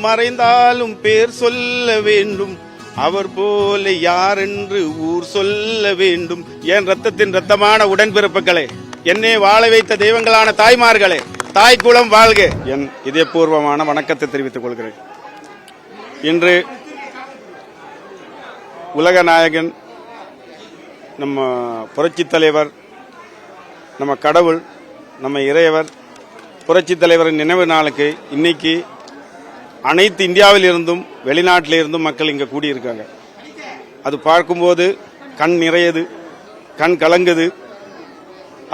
மறைந்தாலும் பேர் சொல்ல வேண்டும், அவர் போல யார் என்று ஊர் சொல்ல வேண்டும். என் ரத்தத்தின் ரத்தமான உடன்பிறப்புகளே, என்னை வாழ வைத்த தெய்வங்களான தாய்மார்களே, தாய் குலம் வாழ்க. என் இதயபூர்வமான வணக்கத்தை தெரிவித்துக் கொள்கிறேன். இன்று உலக நாயகன், நம்ம புரட்சி தலைவர், நம்ம கடவுள், நம்ம இறையவர் புரட்சி தலைவரின் நினைவு நாளுக்கு இன்னைக்கு அனைத்து இந்தியாவில் இருந்தும் வெளிநாட்டில் இருந்தும் மக்கள் இங்கே கூடியிருக்காங்க. அது பார்க்கும்போது கண் நிறையது, கண் கலங்குது.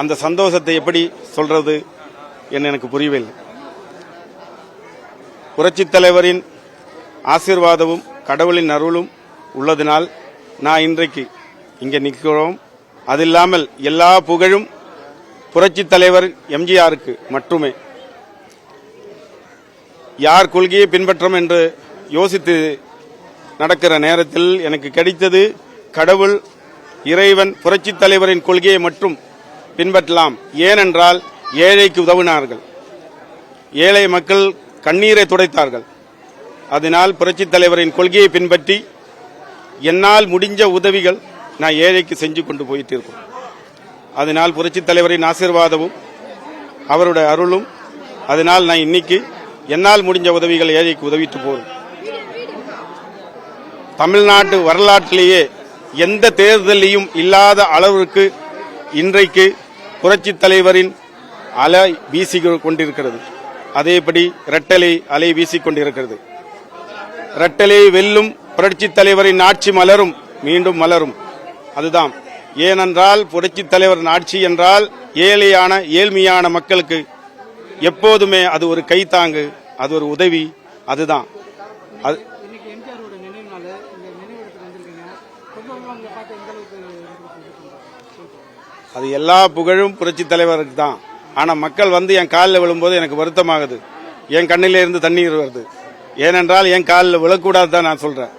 அந்த சந்தோஷத்தை எப்படி சொல்றது என்று எனக்கு புரியவில்லை. புரட்சி தலைவரின் ஆசீர்வாதமும் கடவுளின் அருளும் உள்ளதினால் நான் இன்றைக்கு இங்கே நிற்கிறோம். அது இல்லாமல் எல்லா புகழும் புரட்சி தலைவர் எம்ஜிஆருக்கு மட்டுமே. யார் கொள்கையை பின்பற்றும் என்று யோசித்து நடக்கிற நேரத்தில் எனக்கு கிடைத்தது கடவுள், இறைவன் புரட்சி தலைவரின் கொள்கையை மட்டும் பின்பற்றலாம். ஏனென்றால் ஏழைக்கு உதவினார்கள், ஏழை மக்கள் கண்ணீரை துடைத்தார்கள். அதனால் புரட்சி தலைவரின் கொள்கையை பின்பற்றி என்னால் முடிஞ்ச உதவிகள் நான் ஏழைக்கு செஞ்சு கொண்டு போயிட்டு இருக்கோம். அதனால் புரட்சி தலைவரின் ஆசீர்வாதமும் அவருடைய அருளும், அதனால் நான் இன்னைக்கு என்னால் முடிஞ்ச உதவிகள் ஏழைக்கு உதவிட்டு போறோம். தமிழ்நாட்டு வரலாற்றிலேயே எந்த தேர்தலையும் இல்லாத அளவிற்கு இன்றைக்கு புரட்சி தலைவரின் அலை வீசி கொண்டிருக்கிறது. அதேபடி இரட்டலை அலை வீசிக் கொண்டிருக்கிறது. இரட்டலை வெல்லும், புரட்சி தலைவரின் ஆட்சி மலரும், மீண்டும் மலரும். அதுதான். ஏனென்றால் புரட்சி தலைவரின் ஆட்சி என்றால் ஏழ்மையான மக்களுக்கு எப்போதுமே அது ஒரு கைத்தாங்கு, அது ஒரு உதவி. அதுதான் அது எல்லா புகழும் புரட்சி தலைவருக்கு தான். ஆனா மக்கள் வந்து என் காலில் விழும்போது எனக்கு வருத்தமாகுது, என் கண்ணில இருந்து தண்ணீர் வருது. ஏனென்றால் என் காலில் விழக்கூடாது தான் நான் சொல்றேன்.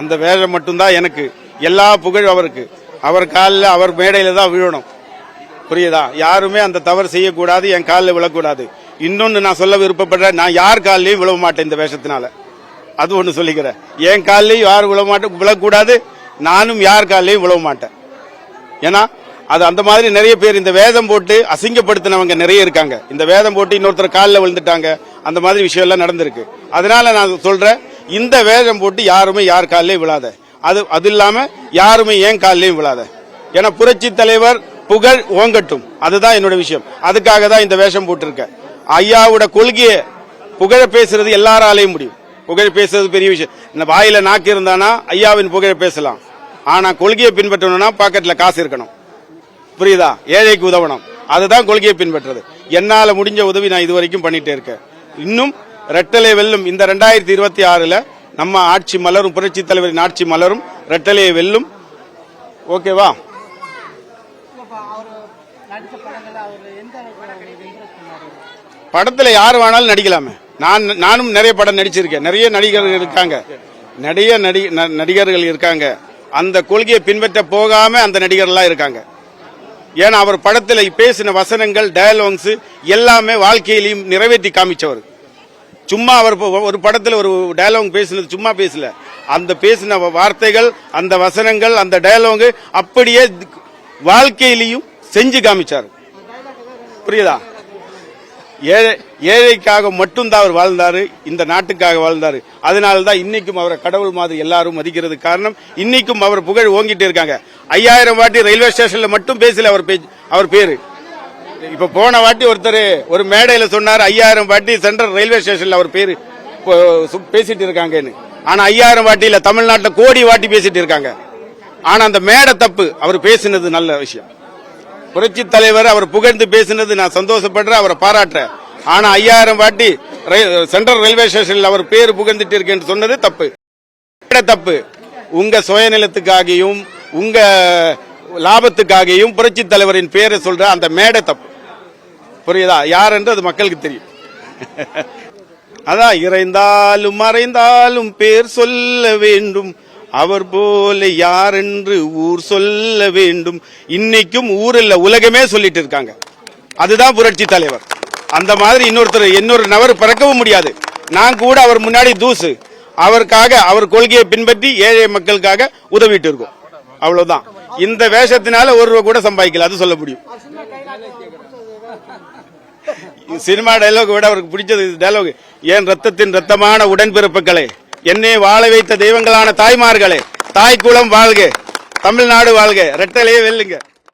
அந்த வேலை மட்டும்தான் எனக்கு. எல்லா புகழும் அவருக்கு. அவர் காலில், அவர் மேடையில தான் விழணும். புரியுதா? யாருமே அந்த தவறு செய்யக்கூடாது, என் காலில் விழக்கூடாது. இன்னொன்னு நான் சொல்ல விருப்பப்படுறேன், நான் யார் காலிலையும் விழ மாட்டேன் இந்த வேஷத்தினால. அது ஒண்ணு சொல்லிக்கிறேன். என் காலிலையும் யார் விழக்கூடாது, நானும் யார் காலிலையும் விழ மாட்டேன். ஏன்னா அது அந்த மாதிரி நிறைய பேர் இந்த வேதம் போட்டு அசிங்கப்படுத்தினவங்க நிறைய இருக்காங்க. இந்த வேதம் போட்டு இன்னொருத்தர் காலில் விழுந்துட்டாங்க, அந்த மாதிரி விஷயம் எல்லாம் நடந்திருக்கு. அதனால நான் சொல்றேன், இந்த வேதம் போட்டு யாருமே யார் காலிலையும் விழாத. அது இல்லாம யாருமே ஏன் காலிலையும் விழாத. ஏன்னா புரட்சி தலைவர் புகழ் ஓங்கட்டும், அதுதான் என்னோட விஷயம். அதுக்காக தான் இந்த வேஷம் போட்டிருக்கேன். ஐயாவோட கொள்கையை புகழ பேசுறது எல்லாராலையும் முடியும். புகழ பேசுறது பெரிய விஷயம். இந்த வாயில நாக்கு இருந்தானா ஐயாவின் புகழ பேசலாம். ஆனா கொள்கையை பின்பற்றணும்னா பாக்கெட்ல காசு இருக்கணும். புரியுதா? ஏழைக்கு உதவணும். அதுதான் கொள்கையை பின்பற்றது. என்னால முடிஞ்ச உதவி நான் இதுவரைக்கும் பண்ணிட்டே இருக்கேன். இன்னும் ரெட்டலை வெல்லும். இந்த 2026 நம்ம ஆட்சி மலரும், புரட்சி தலைவரின் ஆட்சி மலரும், ரெட்டலையை வெல்லும். ஓகேவா? படத்துல யாரு வேணாலும் நடிக்கலாமே. நானும் நிறைய படம் நடிச்சிருக்கேன். நிறைய நடிகர்கள் இருக்காங்க, நிறைய நடிகர்கள் இருக்காங்க. அந்த கொள்கையை பின்பற்ற போகாம அந்த நடிகர்கள்லாம் இருக்காங்க. ஏன்னா அவர் படத்துல பேசின வசனங்கள், டயலாக்ஸ் எல்லாமே வாழ்க்கையிலையும் நிறைவேற்றி காமிச்சவர். சும்மா அவர் ஒரு படத்துல ஒரு டயலாக் பேசினது சும்மா பேசல. அந்த பேசின வார்த்தைகள், அந்த வசனங்கள், அந்த டயலாக் அப்படியே வாழ்க்கையிலையும் செஞ்சு காமிச்சார். புரியுதா? ஏழைக்காக மட்டும்தான் அவர் வாழ்ந்தாரு, இந்த நாட்டுக்காக வாழ்ந்தாரு. அதனாலதான் இன்னைக்கும் அவரை கடவுள் மாதிரி எல்லாரும் மதிக்கிறது காரணம். இன்னைக்கும் அவர் புகழ் ஓங்கிட்டு இருக்காங்க. 5000 வாட்டி ரயில்வே ஸ்டேஷன்ல மட்டும் பேசல அவர் பேரு. இப்ப போன வாட்டி ஒருத்தர் ஒரு மேடையில சொன்னார், 5000 வாட்டி சென்ட்ரல் ரயில்வே ஸ்டேஷன்ல அவர் பேரு பேசிட்டு இருக்காங்கன்னு. ஆனா 5000 வாட்டியில தமிழ்நாட்டில் கோடி வாட்டி பேசிட்டு இருக்காங்க. ஆனா அந்த மேடை தப்பு. அவர் பேசினது நல்ல விஷயம். புரட்சி தலைவர் அவர் புகழ்ந்து பேசினது நான் சந்தோஷப்படுறேன், அவரை பாராட்டுறேன். ஆனா 5000 வாட்டி சென்ட்ரல் ரயில்வே ஸ்டேஷன்ல அவர் பேரு புகழ்ந்துட்டு இருக்கேன்னு சொன்னது தப்பு. தப்பு. உங்க சுயநலத்துக்காகவும் உங்க லாபத்துக்காகவும் புரட்சி தலைவரின் பேரை சொல்ற அந்த மேடை தப்பு. புரியுதா? யார் என்று அது மக்களுக்கு தெரியும். அதான் இறைந்தாலும் மறைந்தாலும் பேர் சொல்ல வேண்டும், அவர் போல யார் என்று ஊர் சொல்ல வேண்டும். இன்னைக்கும் ஊரில் உலகமே சொல்லிட்டு இருக்காங்க. அதுதான் புரட்சி தலைவர். அந்த மாதிரி இன்னொரு நபர் பிறக்கவும் முடியாது. நான் கூட அவர் முன்னாடி தூசு. அவருக்காக அவர் கொள்கையை பின்பற்றி ஏழை மக்களுக்காக உதவிட்டு இருக்கோம். அவ்வளவுதான். இந்த வேஷத்தினால ₹1 கூட சம்பாதிக்கல, அது சொல்ல முடியும். சினிமா டைலாக் விட அவருக்கு பிடிச்சது டைலாக். ஏன் ரத்தத்தின் ரத்தமான உடன்பிறப்புகளே, என்னை வாழ வைத்த தெய்வங்களான தாய்மார்களே, தாய் குலம் வாழ்க, தமிழ்நாடு வாழ்க, ரெட்டலையே வெல்லுங்க.